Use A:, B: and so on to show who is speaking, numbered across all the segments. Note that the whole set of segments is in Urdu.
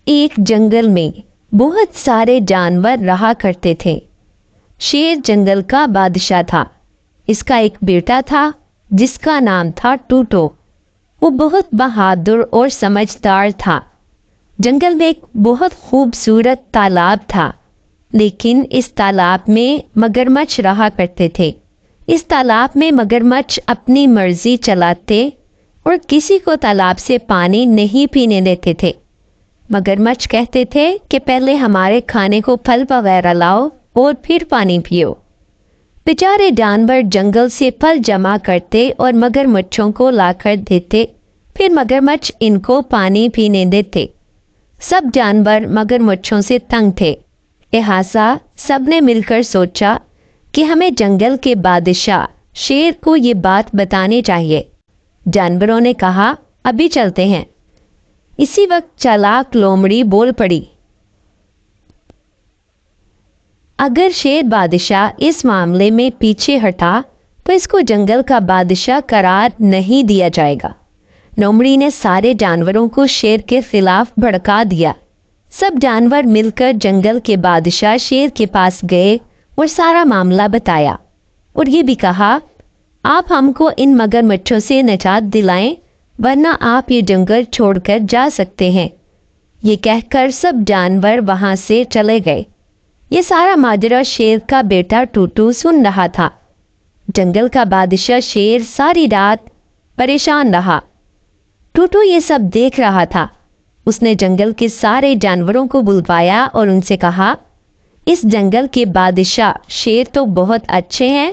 A: ایک جنگل میں بہت سارے جانور رہا کرتے تھے۔ شیر جنگل کا بادشاہ تھا۔ اس کا ایک بیٹا تھا جس کا نام تھا ٹوٹو۔ وہ بہت بہادر اور سمجھدار تھا۔ جنگل میں ایک بہت خوبصورت تالاب تھا، لیکن اس تالاب میں مگرمچھ رہا کرتے تھے۔ اس تالاب میں مگرمچھ اپنی مرضی چلاتے اور کسی کو تالاب سے پانی نہیں پینے دیتے تھے۔ مگرمچھ کہتے تھے کہ پہلے ہمارے کھانے کو پھل وغیرہ لاؤ اور پھر پانی پیو۔ بیچارے جانور جنگل سے پھل جمع کرتے اور مگرمچھوں کو لا کر دیتے، پھر مگرمچھ ان کو پانی پینے دیتے۔ سب جانور مگرمچھوں سے تنگ تھے، لہٰذا سب نے مل کر سوچا کہ ہمیں جنگل کے بادشاہ شیر کو یہ بات بتانی چاہیے۔ جانوروں نے کہا، ابھی چلتے ہیں۔ اسی وقت چالاک لومڑی بول پڑی، اگر شیر بادشاہ اس معاملے میں پیچھے ہٹا تو اس کو جنگل کا بادشاہ قرار نہیں دیا جائے گا۔ لومڑی نے سارے جانوروں کو شیر کے خلاف بھڑکا دیا۔ سب جانور مل کر جنگل کے بادشاہ شیر کے پاس گئے اور سارا معاملہ بتایا، اور یہ بھی کہا، آپ ہم کو ان مگرمچھوں سے نجات دلائیں ورنہ آپ یہ جنگل چھوڑ کر جا سکتے ہیں۔ یہ کہہ کر سب جانور وہاں سے چلے گئے۔ یہ سارا ماجرا شیر کا بیٹا ٹوٹو سن رہا تھا۔ جنگل کا بادشاہ شیر ساری رات پریشان رہا۔ ٹوٹو یہ سب دیکھ رہا تھا۔ اس نے جنگل کے سارے جانوروں کو بلوایا اور ان سے کہا، اس جنگل کے بادشاہ شیر تو بہت اچھے ہیں،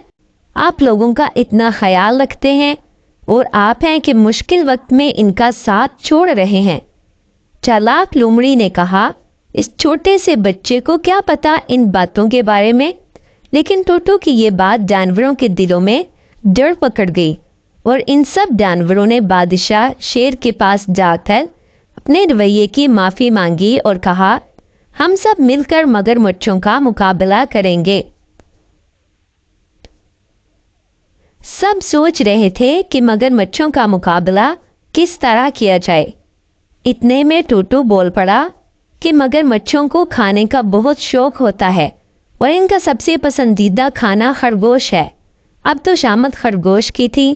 A: آپ لوگوں کا اتنا خیال رکھتے ہیں، اور آپ ہیں کہ مشکل وقت میں ان کا ساتھ چھوڑ رہے ہیں۔ چالاک لومڑی نے کہا، اس چھوٹے سے بچے کو کیا پتا ان باتوں کے بارے میں؟ لیکن ٹوٹو کی یہ بات جانوروں کے دلوں میں ڈر پکڑ گئی، اور ان سب جانوروں نے بادشاہ شیر کے پاس جا کر اپنے رویے کی معافی مانگی اور کہا، ہم سب مل کر مگرمچھوں کا مقابلہ کریں گے۔ سب سوچ رہے تھے کہ مگرمچھوں کا مقابلہ کس طرح کیا جائے۔ اتنے میں ٹوٹو بول پڑا کہ مگرمچھوں کو کھانے کا بہت شوق ہوتا ہے اور ان کا سب سے پسندیدہ کھانا خرگوش ہے۔ اب تو شامت خرگوش کی تھی۔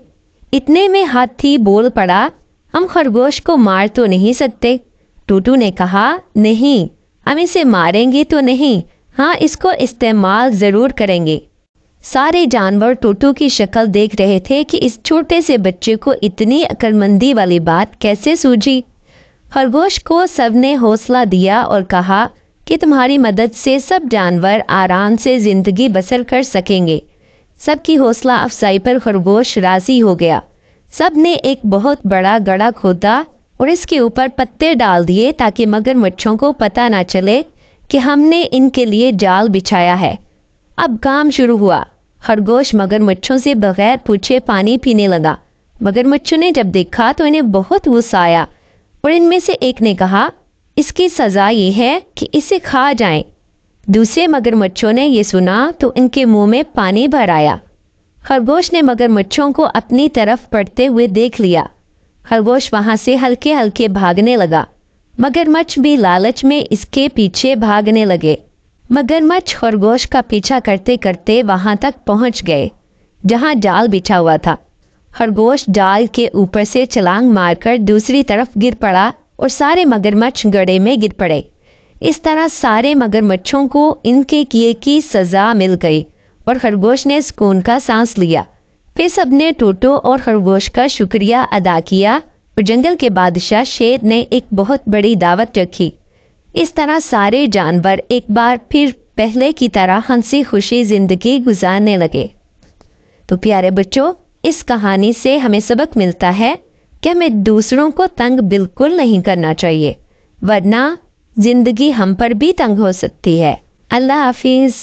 A: اتنے میں ہاتھی بول پڑا، ہم خرگوش کو مار تو نہیں سکتے۔ ٹوٹو نے کہا، نہیں، ہم اسے ماریں گے تو نہیں، ہاں اس کو استعمال ضرور کریں گے۔ سارے جانور ٹوٹو کی شکل دیکھ رہے تھے کہ اس چھوٹے سے بچے کو اتنی عقل مندی والی بات کیسے سوجھی۔ خرگوش کو سب نے حوصلہ دیا اور کہا کہ تمہاری مدد سے سب جانور آرام سے زندگی بسر کر سکیں گے۔ سب کی حوصلہ افزائی پر خرگوش راضی ہو گیا۔ سب نے ایک بہت بڑا گڑھا کھودا اور اس کے اوپر پتے ڈال دیے تاکہ مگرمچھوں کو پتہ نہ چلے کہ ہم نے ان کے لیے جال بچھایا ہے۔ اب کام شروع ہوا۔ خرگوش مگرمچھوں سے بغیر پوچھے پانی پینے لگا۔ مگرمچھوں نے جب دیکھا تو انہیں بہت غصہ آیا، اور ان میں سے ایک نے کہا، اس کی سزا یہ ہے کہ اسے کھا جائیں۔ دوسرے مگرمچھوں نے یہ سنا تو ان کے منہ میں پانی بھر آیا۔ خرگوش نے مگرمچھوں کو اپنی طرف پڑتے ہوئے دیکھ لیا۔ خرگوش وہاں سے ہلکے ہلکے بھاگنے لگا۔ مگرمچھ بھی لالچ میں اس کے پیچھے بھاگنے لگے۔ مگرمچھ خرگوش کا پیچھا کرتے کرتے وہاں تک پہنچ گئے جہاں جال بچھا ہوا تھا۔ خرگوش جال کے اوپر سے چھلانگ مار کر دوسری طرف گر پڑا اور سارے مگرمچھ گڑھے میں گر پڑے۔ اس طرح سارے مگرمچھوں کو ان کے کیے کی سزا مل گئی اور خرگوش نے سکون کا سانس لیا۔ پھر سب نے ٹوٹو اور خرگوش کا شکریہ ادا کیا اور جنگل کے بادشاہ شیر نے ایک بہت بڑی دعوت رکھی۔ اس طرح سارے جانور ایک بار پھر پہلے کی طرح ہنسی خوشی زندگی گزارنے لگے۔ تو پیارے بچوں، اس کہانی سے ہمیں سبق ملتا ہے کہ ہمیں دوسروں کو تنگ بالکل نہیں کرنا چاہیے، ورنہ زندگی ہم پر بھی تنگ ہو سکتی ہے۔ اللہ حافظ۔